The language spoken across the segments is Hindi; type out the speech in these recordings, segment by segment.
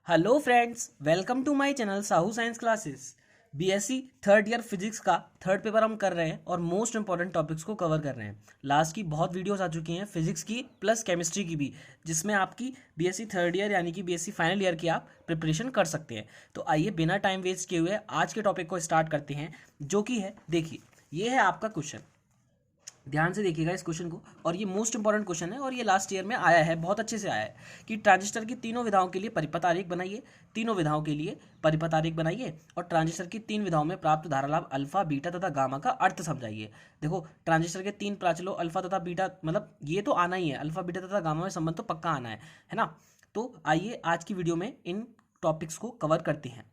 Hello friends, welcome to my channel Sahu science classes. BSc third year physics का थर्ड पेपर हम कर रहे हैं और मोस्ट इंपॉर्टेंट टॉपिक्स को कवर कर रहे हैं। लास्ट की बहुत वीडियोस आ चुकी हैं फिजिक्स की प्लस केमिस्ट्री की भी, जिसमें आपकी बीएससी थर्ड ईयर यानी कि बीएससी फाइनल ईयर की आप प्रिपरेशन कर सकते हैं। तो आइए बिना टाइम वेस्ट किए हुए आज के टॉपिक को स्टार्ट करते हैं, जो कि है, देखिए ये है आपका क्वेश्चन। ध्यान से देखिएगा इस क्वेश्चन को, और ये मोस्ट इंपॉर्टेंट क्वेश्चन है और ये लास्ट ईयर में आया है, बहुत अच्छे से आया है कि ट्रांजिस्टर की तीनों विधाओं के लिए परिपथ आरेख बनाइए। तीनों विधाओं के लिए परिपथ आरेख बनाइए और ट्रांजिस्टर की तीन विधाओं में प्राप्त धारा लाभ अल्फा, बीटा तथा गामा का अर्थ समझाइए। देखो, ट्रांजिस्टर के तीन प्राचलों अल्फा तथा बीटा, मतलब ये तो आना ही है, अल्फा बीटा तथा गामा में संबंध तो पक्का आना है ना। तो आइए आज की वीडियो में इन टॉपिक्स को कवर करते हैं।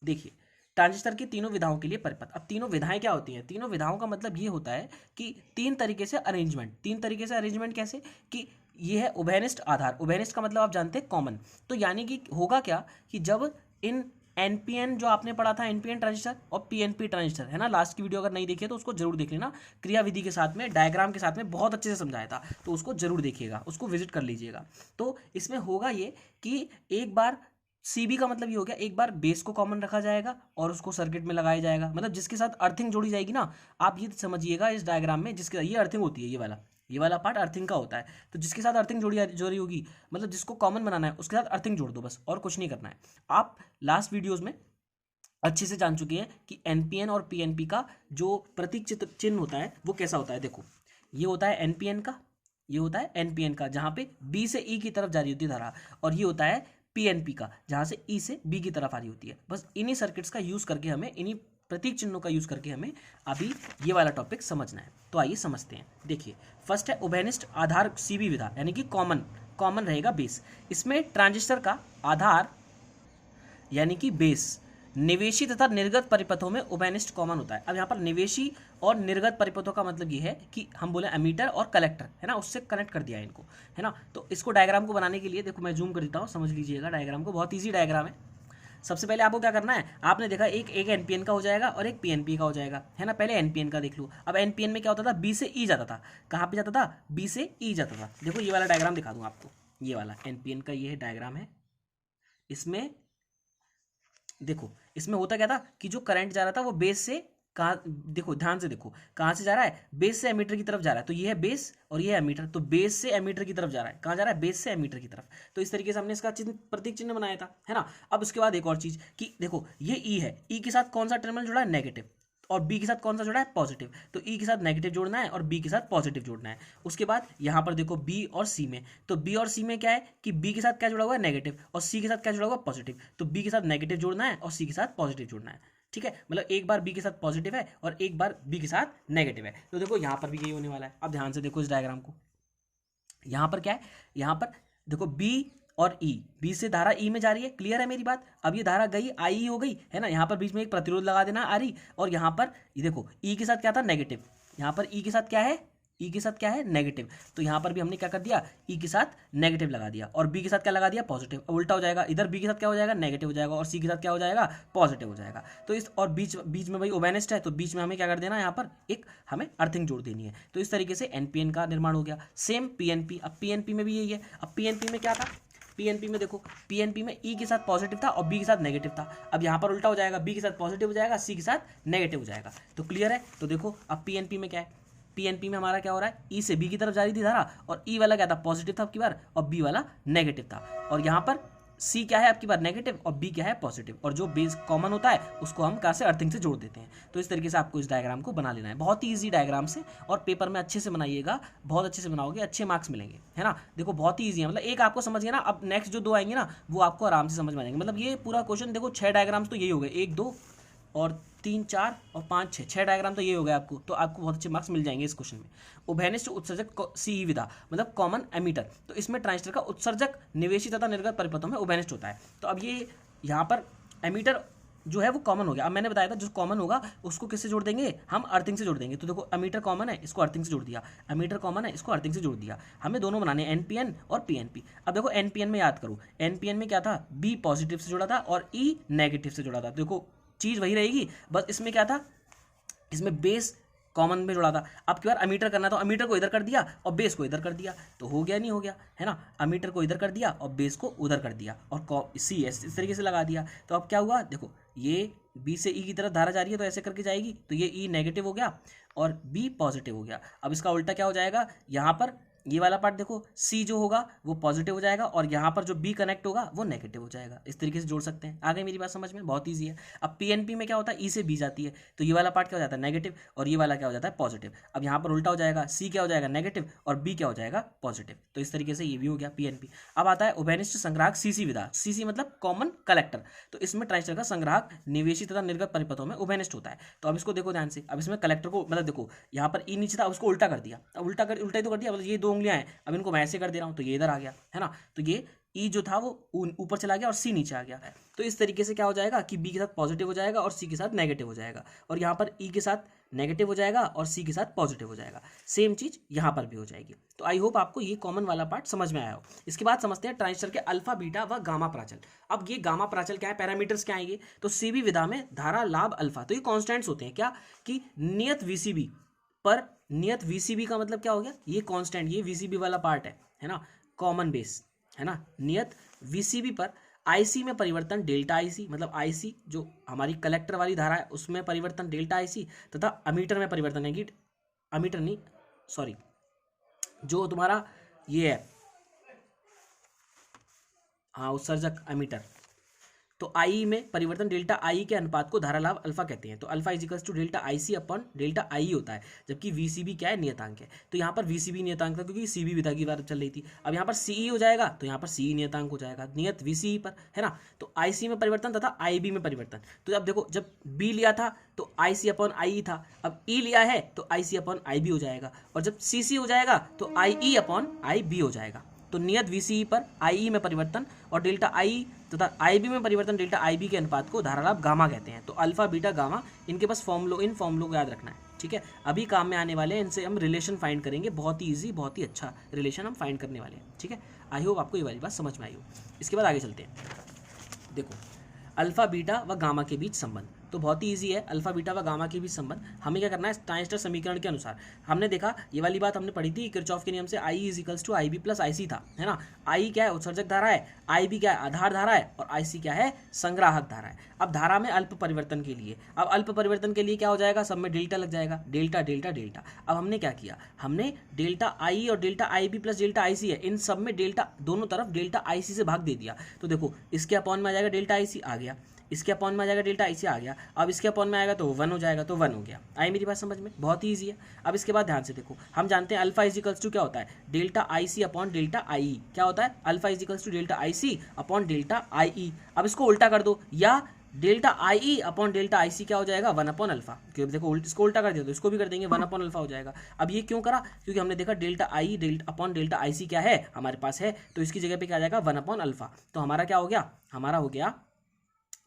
देखिए, ट्रांजिस्टर की तीनों विधाओं के लिए परिपथ। अब तीनों विधाएं क्या होती हैं? तीनों विधाओं का मतलब ये होता है कि तीन तरीके से अरेंजमेंट कैसे कि ये है उभयनिष्ठ आधार। उभयनिष्ठ का मतलब आप जानते हैं कॉमन। तो यानी कि होगा क्या कि जब इन एनपीएन जो आपने पढ़ा था, एनपीएन ट्रांजिस्टर और पीएनपी ट्रांजिस्टर, है ना, लास्ट की वीडियो अगर नहीं देखी है तो उसको जरूर देख लेना। क्रिया विधि के साथ में, डायग्राम के साथ में बहुत अच्छे से समझाया था, तो उसको जरूर देखिएगा, उसको विजिट कर लीजिएगा। तो इसमें होगा ये कि एक बार सीबी का मतलब ये हो गया, एक बार बेस को कॉमन रखा जाएगा और उसको सर्किट में लगाया जाएगा, मतलब जिसके साथ अर्थिंग जोड़ी जाएगी ना। आप ये समझिएगा इस डायग्राम में, जिसके ये अर्थिंग होती है, ये वाला पार्ट अर्थिंग का होता है। तो जिसके साथ अर्थिंग जोड़ी होगी, मतलब जिसको कॉमन बनाना है उसके साथ अर्थिंग जोड़ दो, बस, और कुछ नहीं करना है। आप लास्ट वीडियोज में अच्छे से जान चुके हैं कि एनपीएन और पीएनपी का जो प्रतीक चिन्ह होता है वो कैसा होता है। देखो, ये होता है एनपीएन का, ये होता है एनपीएन का जहाँ पे बी से ई की तरफ जारी होती है धारा, और ये होता है पीएनपी का जहाँ से ई से बी की तरफ आ रही होती है। बस इन्हीं सर्किट्स का यूज़ करके हमें, इन्हीं प्रतीक चिन्हों का यूज़ करके हमें अभी ये वाला टॉपिक समझना है। तो आइए समझते हैं। देखिए, फर्स्ट है उभयनिष्ठ आधार सीबी विधा, यानी कि कॉमन रहेगा बेस। इसमें ट्रांजिस्टर का आधार यानी कि बेस निवेशी तथा निर्गत परिपथों में उभयनिष्ठ कॉमन होता है। अब यहाँ पर निवेशी और निर्गत परिपथों का मतलब ये है कि हम बोले एमीटर और कलेक्टर, है ना, उससे कनेक्ट कर दिया है इनको, है ना। तो इसको डायग्राम को बनाने के लिए देखो मैं जूम कर देता हूँ, समझ लीजिएगा डायग्राम को, बहुत ईजी डायग्राम है। सबसे पहले आपको क्या करना है, आपने देखा एक एनपीएन का हो जाएगा और एक पीएनपी का हो जाएगा, है ना। पहले एनपीएन का देख लो। अब एनपीएन में क्या होता था, बी से ई जाता था। कहाँ पे जाता था? बी से ई जाता था। देखो ये वाला डायग्राम दिखा दूँ आपको, ये वाला एनपीएन का ये डायग्राम है। इसमें देखो, इसमें होता क्या था कि जो करंट जा रहा था वो बेस से, कहाँ, देखो ध्यान से देखो, कहाँ से जा रहा है? बेस से एमीटर की तरफ जा रहा है। तो ये है बेस और ये है एमीटर, तो बेस से एमीटर की तरफ जा रहा है। कहाँ जा रहा है? बेस से एमीटर की तरफ। तो इस तरीके से हमने इसका चिन्ह, प्रतीक चिन्ह बनाया था, है ना। अब उसके बाद एक और चीज कि देखो ये ई है, ई के साथ कौन सा टर्मिनल जुड़ा है? नेगेटिव। और बी के साथ कौन सा जोड़ा है? पॉजिटिव। तो ई के साथ नेगेटिव जोड़ना है और बी के साथ पॉजिटिव जोड़ना है। उसके बाद यहाँ पर देखो बी और सी में, तो बी और सी में क्या है कि बी के साथ क्या जुड़ा हुआ है? नेगेटिव, और सी के साथ क्या जुड़ा हुआ है? पॉजिटिव। तो बी के साथ नेगेटिव जोड़ना है और सी के साथ पॉजिटिव जोड़ना है, ठीक है। मतलब एक बार बी के साथ पॉजिटिव है और एक बार बी के साथ नेगेटिव है। तो देखो यहाँ पर भी यही होने वाला है। अब ध्यान से देखो इस डायग्राम को, यहाँ पर क्या है, यहाँ पर देखो बी और ई, बी से धारा ई में जा रही है, क्लियर है मेरी बात। अब ये धारा गई, आई हो गई, है ना। यहाँ पर बीच में एक प्रतिरोध लगा देना आ रही, और यहाँ पर ये देखो ई के साथ क्या था? नेगेटिव। यहाँ पर ई के साथ क्या है? ई के साथ क्या है? नेगेटिव। तो यहाँ पर भी हमने क्या कर दिया? ई के साथ नेगेटिव लगा दिया और बी के साथ क्या लगा दिया? पॉजिटिव। अब उल्टा हो जाएगा, इधर बी के साथ क्या हो जाएगा? नेगेटिव हो जाएगा, और सी के साथ क्या हो जाएगा? पॉजिटिव हो जाएगा। तो इस, और बीच बीच में भाई ओबेनिस्ट है, तो बीच में हमें क्या कर देना, यहाँ पर एक हमें अर्थिंग जोड़ देनी है। तो इस तरीके से एनपीएन का निर्माण हो गया। सेम पीएनपी, अब पीएनपी में भी यही है। अब पीएनपी में क्या था? पीएनपी में देखो, पीएनपी में ई के साथ पॉजिटिव था और बी के साथ नेगेटिव था। अब यहाँ पर उल्टा हो जाएगा, बी के साथ पॉजिटिव हो जाएगा, सी के साथ नेगेटिव हो जाएगा। तो क्लियर है। तो देखो अब पीएनपी में क्या है, पीएनपी में हमारा क्या हो रहा है? ई से बी की तरफ जा रही थी धारा, और ई वाला क्या था? पॉजिटिव था आपकी बार, और बी वाला नेगेटिव था। और यहाँ पर सी क्या है आपकी बार? नेगेटिव, और बी क्या है? पॉजिटिव। और जो बेस कॉमन होता है उसको हम कहाँ से? अर्थिंग से जोड़ देते हैं। तो इस तरीके से आपको इस डायग्राम को बना लेना है, बहुत ही ईजी डायग्राम से, और पेपर में अच्छे से बनाइएगा, बहुत अच्छे से बनाओगे, अच्छे मार्क्स मिलेंगे, है ना। देखो बहुत ही ईजी है, मतलब एक आपको समझ गया ना, अब नेक्स्ट जो दो आएंगे ना वो आपको आराम से समझ में आ जाएंगे। मतलब ये पूरा क्वेश्चन देखो, 6 डायग्राम्स तो यही हो गए, 1 2 और 3 4 और 5 6 डायग्राम तो ये हो गया आपको। तो आपको बहुत अच्छे मार्क्स मिल जाएंगे इस क्वेश्चन में। उभयनिष्ठ उत्सर्जक सी विधा मतलब कॉमन एमीटर, तो इसमें ट्रांजिस्टर का उत्सर्जक निवेशी तथा निर्गत परिपथों में उभयनिष्ठ होता है। तो अब ये यहाँ पर एमीटर जो है वो कॉमन हो गया। अब मैंने बताया था जो कॉमन होगा उसको किससे जोड़ देंगे? हम अर्थिंग से जोड़ देंगे। तो देखो एमीटर कॉमन है, इसको अर्थिंग से जोड़ दिया, एमीटर कॉमन है, इसको अर्थिंग से जोड़ दिया। हमें दोनों बनाने हैं, एनपीएन और पीएनपी। अब देखो एनपीएन में याद करो, एनपीएन में क्या था? बी पॉजिटिव से जुड़ा था और ई नेगेटिव से जुड़ा था। देखो चीज़ वही रहेगी, बस इसमें क्या था? इसमें बेस कॉमन में जोड़ा था। अब की बार अमीटर करना तो अमीटर को इधर कर दिया और बेस को इधर कर दिया, तो हो गया नहीं हो गया, है ना। अमीटर को इधर कर दिया और बेस को उधर कर दिया और सी एस इस तरीके से लगा दिया। तो अब क्या हुआ, देखो ये बी से ई की तरफ धारा जा रही है तो ऐसे करके जाएगी, तो ये ई नेगेटिव हो गया और बी पॉजिटिव हो गया। अब इसका उल्टा क्या हो जाएगा, यहाँ पर ये वाला पार्ट देखो, सी जो होगा वो पॉजिटिव हो जाएगा और यहाँ पर जो बी कनेक्ट होगा वो नेगेटिव हो जाएगा। इस तरीके से जोड़ सकते हैं। आगे मेरी बात समझ में, बहुत ईजी है। अब पीएनपी में क्या होता है, ई से बी जाती है तो ये वाला पार्ट क्या हो जाता है, नेगेटिव, और ये वाला क्या हो जाता है, पॉजिटिव। अब यहाँ पर उल्टा हो जाएगा, सी क्या हो जाएगा, नेगेटिव, और बी क्या हो जाएगा, पॉजिटिव। तो इस तरीके से ये भी हो गया पीएनपी। अब आता है उभयनिष्ठ संग्राहक सीसी विधा। सीसी मतलब कॉमन कलेक्टर। तो इसमें ट्रांजिस्टर का संग्राहक निवेशी तथा निर्गत परिपथों में उभयनिष्ठ होता है। तो अब इसको देखो ध्यान से। अब इसमें कलेक्टर को मतलब देखो यहाँ पर ई नीचे था, अब उसको उल्टा कर दिया। अब उल्टा ही तो कर दिया, मतलब ये 2 उंगलियां हैं, अब इनको मैं ऐसे कर दे रहा हूँ तो ये इधर आ गया, है ना। तो ये ई जो था वो ऊपर चला गया और सी नीचे आ गया। तो इस तरीके से क्या हो जाएगा कि बी के साथ पॉजिटिव हो जाएगा और सी के साथ नेगेटिव हो जाएगा, और यहाँ पर ई के साथ नेगेटिव हो जाएगा और सी के साथ पॉजिटिव हो जाएगा। सेम चीज यहाँ पर भी हो जाएगी। तो आई होप आपको ये कॉमन वाला पार्ट समझ में आया हो। इसके बाद समझते हैं ट्रांजिस्टर के अल्फा बीटा व गामा प्राचल। अब ये गामा प्राचल क्या है, पैरामीटर्स क्या आएंगे, तो सीबी विधा में धारा लाभ अल्फा, तो ये कॉन्स्टेंट्स होते हैं क्या, कि नियत वीसीबी पर, नियत वीसीबी का मतलब क्या हो गया, ये कांस्टेंट, ये वीसीबी वाला पार्ट है ना, कॉमन बेस, है ना। नियत वीसीबी पर आईसी में परिवर्तन डेल्टा आईसी, मतलब आईसी जो हमारी कलेक्टर वाली धारा है उसमें परिवर्तन डेल्टा आईसी, तथा अमीटर में परिवर्तन है कि अमीटर नहीं सॉरी जो तुम्हारा ये है हाँ उत्सर्जक अमीटर, तो आई में परिवर्तन डेल्टा आई के अनुपात को धारा लाभ अल्फा कहते हैं। तो alpha इजिकल्स to delta I C upon delta I होता है, जबकि वीसीबी क्या है, नियतांक है। तो यहाँ पर वीसीबी नियतांक था क्योंकि सीबी विधा की बात चल रही थी। अब यहाँ पर सीई हो जाएगा तो यहाँ पर सीई नियतांक हो जाएगा नियत वीसीई पर, है ना। तो आईसी में परिवर्तन तथा आईबी में परिवर्तन। तो अब देखो जब बी लिया था तो आईसी अपॉन आई था, अब ई लिया है तो आईसी अपॉन आई बी हो जाएगा, और जब सीसी हो जाएगा तो आई ई अपॉन आई बी हो जाएगा। तो नियत वीसीई पर आई में परिवर्तन और डेल्टा आई तथा आईबी में परिवर्तन डेल्टा आईबी के अनुपात को धारा लाभ गामा कहते हैं। तो अल्फा बीटा गामा, इनके पास इन फॉर्मूलों को याद रखना है, ठीक है। अभी काम में आने वाले हैं, इनसे हम रिलेशन फाइंड करेंगे, बहुत ही ईजी, बहुत ही अच्छा रिलेशन हम फाइंड करने वाले हैं, ठीक है। आई होप आपको ये वाली बात समझ में आई हो। इसके बाद आगे चलते हैं। देखो अल्फा बीटा व गामा के बीच संबंध, तो बहुत ही इजी है। अल्फा बीटा व गामा के बीच संबंध हमें क्या करना है, ट्रांजिस्टर समीकरण के अनुसार। हमने देखा ये वाली बात हमने पढ़ी थी, किरचॉफ के नियम से I is equals to I B plus I C था, है ना। आई क्या है, उत्सर्जक धारा है, आई बी क्या है, आधार धारा है, और आई सी क्या है, संग्राहक धारा है। अब धारा में अल्प परिवर्तन के लिए, अब अल्प परिवर्तन के लिए क्या हो जाएगा, सब में डेल्टा लग जाएगा, डेल्टा डेल्टा डेल्टा। अब हमने क्या किया, हमने डेल्टा आई और delta I B plus delta I C है, इन सब में डेल्टा दोनों तरफ डेल्टा आई सी से भाग दे दिया। तो देखो इसके अपॉन में आ जाएगा डेल्टा आई सी आ गया, इसके अपॉन में आ जाएगा डेल्टा आई आ गया, अब इसके अपॉन में आएगा तो 1 हो जाएगा, तो 1 हो गया। आई मेरी बात समझ में, बहुत ही ईजी है। अब इसके बाद ध्यान से देखो, हम जानते हैं अल्फा इजिकल्स टू क्या होता है, delta I C upon delta I. क्या होता है, alpha इजिकल्स to delta I C upon delta I E. अब इसको उल्टा कर दो, या delta I E upon delta I C क्या हो जाएगा, 1 अपॉन अल्फा। क्योंकि देखो इसको उल्टा कर दिया तो इसको भी कर देंगे, 1 अपॉन अल्फा हो जाएगा। अब ये क्यों करा, क्योंकि हमने देखा delta I delta upon delta I C क्या है हमारे पास है, तो इसकी जगह पे क्या आ जाएगा, 1 अपॉन अल्फा। तो हमारा क्या हो गया, हमारा हो गया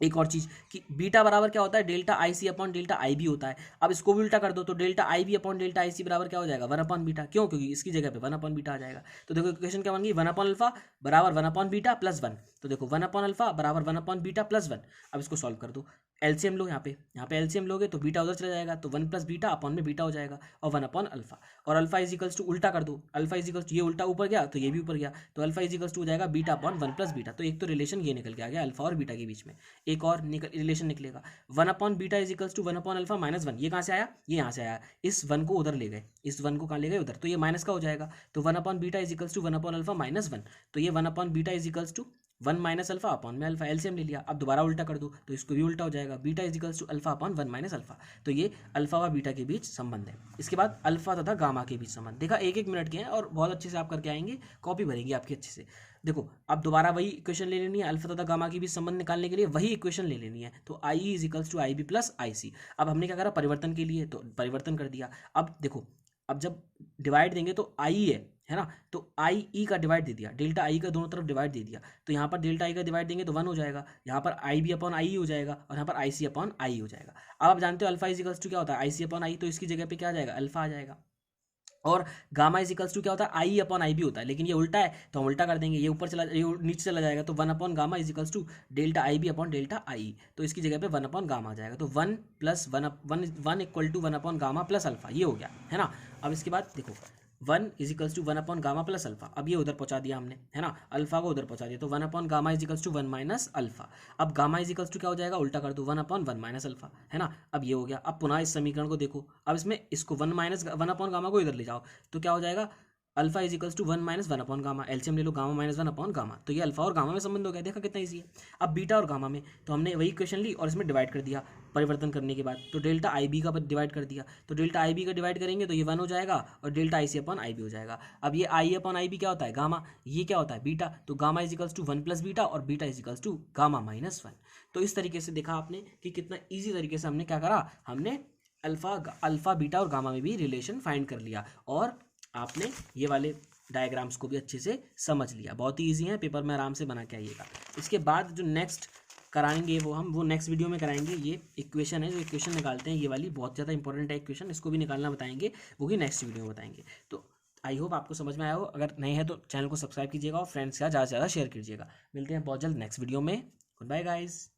एक और चीज कि बीटा बराबर क्या होता है, delta I C upon delta I B होता है। अब इसको भी उल्टा कर दो तो delta I B upon delta I C बराबर क्या हो जाएगा, 1 अपॉन बीटा। क्यों, क्योंकि इसकी जगह पे 1 अपॉन बीटा आ जाएगा। तो देखो इक्वेशन क्या बन गई, 1 अपॉन अल्फा बराबर 1 अपॉन बीटा प्लस 1। तो देखो 1 अपॉन अल्फा बराबर 1 अपॉन बीटा प्लस 1। अब इसको सॉल्व कर दो, एलसीएम लो, यहाँ पे एलसीएम लोगे तो बीटा उधर चला जाएगा, तो 1 प्लस बीटा अपॉन में बीटा हो जाएगा, और 1 अपॉन अल्फा। और अल्फा इजिकल्स टू उल्टा कर दो, अल्फा इजिकल्स टू ये उल्टा ऊपर गया तो ये भी ऊपर गया, तो अल्फा इजिकल्स टू हो जाएगा बीटा अपॉन 1 प्लस बीटा। तो एक तो रिलेशन ये निकल के आ गया अल्फा और बीटा के बीच में। एक और रिलेशन निकलेगा, 1 upon beta equals to 1 upon alpha minus 1। ये कहाँ से आया, ये यहाँ से आया, इस 1 को उधर ले गए, इस 1 को कहाँ ले गए, उधर, तो ये माइनस का हो जाएगा। तो 1 upon beta equals to 1 upon alpha minus 1। तो ये 1 upon beta equals to 1 minus alpha upon में अल्फा, एलसीएम ले लिया। अब दोबारा उल्टा कर दो तो इसको भी उल्टा हो जाएगा, beta equals to alpha upon 1 minus alpha. तो ये अल्फा व बीटा के बीच संबंध है। इसके बाद अल्फा तथा गामा के बीच संबंध देखा, 1-1 मिनट के हैं और बहुत अच्छे से आप करके आएंगे, कॉपी भरेंगे आपकी अच्छे से। देखो अब दोबारा वही इक्वेशन ले लेनी है, अल्फा तथा गामा के बीच संबंध निकालने के लिए वही इक्वेशन ले लेनी है। तो I is equals to I B plus I C. अब हमने क्या करा, परिवर्तन के लिए तो परिवर्तन कर दिया। अब देखो अब जब डिवाइड देंगे तो आई है ना, तो आई ई का डिवाइड दे दिया, डेल्टा आई का दोनों तरफ डिवाइड दे दिया। तो यहाँ पर डेल्टा आई का डिवाइड देंगे तो 1 हो जाएगा, यहाँ पर आई बी अपॉन आई हो जाएगा, और यहाँ पर आई सी अपॉन आई हो जाएगा। अब आप जानते हो अल्फा इज इक्वल्स टू क्या होता है, आई सी अपॉन आई, तो इसकी जगह पे क्या आ जाएगा, अल्फा आ जाएगा। और गामा इज इक्वल्स टू क्या होता है, आई अपॉन आई भी होता है, लेकिन ये उल्टा है तो हम उल्टा कर देंगे, ये ऊपर चला, ये नीचे चला जाएगा, तो one upon gamma is equals to delta I B upon delta I, तो इसकी जगह पे वन अपॉन गामा आ जाएगा, तो one plus one equal to one upon gamma plus alpha, ये हो गया है ना। अब इसके बाद देखो one is equals to one upon gamma plus alpha, अब ये उधर पहुंचा दिया हमने, है ना, अल्फा को उधर पहुंचा दिया, तो one upon gamma is equals to one minus alpha. अब गामा इज इक्वल्स टू क्या हो जाएगा, उल्टा कर दो, one upon one minus alpha, है ना। अब ये हो गया। अब पुनः इस समीकरण को देखो, अब इसमें इसको वन अपॉन गामा को इधर ले जाओ, तो क्या हो जाएगा, alpha is equals to one minus one upon gamma, LCM ले लो, gamma minus one upon gamma, तो ये अल्फा और गामा में संबंध हो गया, देखा कितना ईजी है। अब बीटा और गामा में तो हमने वही इक्वेशन ली और इसमें डिवाइड कर दिया परिवर्तन करने के बाद, तो डेल्टा आई बी का डिवाइड कर दिया, तो डेल्टा आई बी का डिवाइड करेंगे तो ये वन हो जाएगा और delta I C upon I B हो जाएगा। अब ये आई अपॉन आई बी क्या होता है, गामा, ये क्या होता है, बीटा, तो gamma is equals to one plus beta और beta is equals to gamma minus one. तो इस तरीके से देखा आपने कि कितना ईजी तरीके से हमने क्या करा, हमने अल्फा बीटा और गामा में भी रिलेशन फाइंड कर लिया, और आपने ये वाले डायग्राम्स को भी अच्छे से समझ लिया। बहुत ही ईजी है, पेपर में आराम से बना के आइएगा। इसके बाद जो नेक्स्ट कराएंगे वो नेक्स्ट वीडियो में कराएंगे। ये इक्वेशन है, जो इक्वेशन निकालते हैं ये वाली बहुत ज़्यादा इंपॉर्टेंट है इक्वेशन, इसको भी निकालना बताएंगे, वो भी नेक्स्ट वीडियो में बताएंगे। तो आई होप आपको समझ में आया हो, अगर नहीं है तो चैनल को सब्सक्राइब कीजिएगा और फ्रेंड्स के साथ ज़्यादा से ज़्यादा शेयर कीजिएगा। मिलते हैं बहुत जल्द नेक्स्ट वीडियो में। Goodbye guys.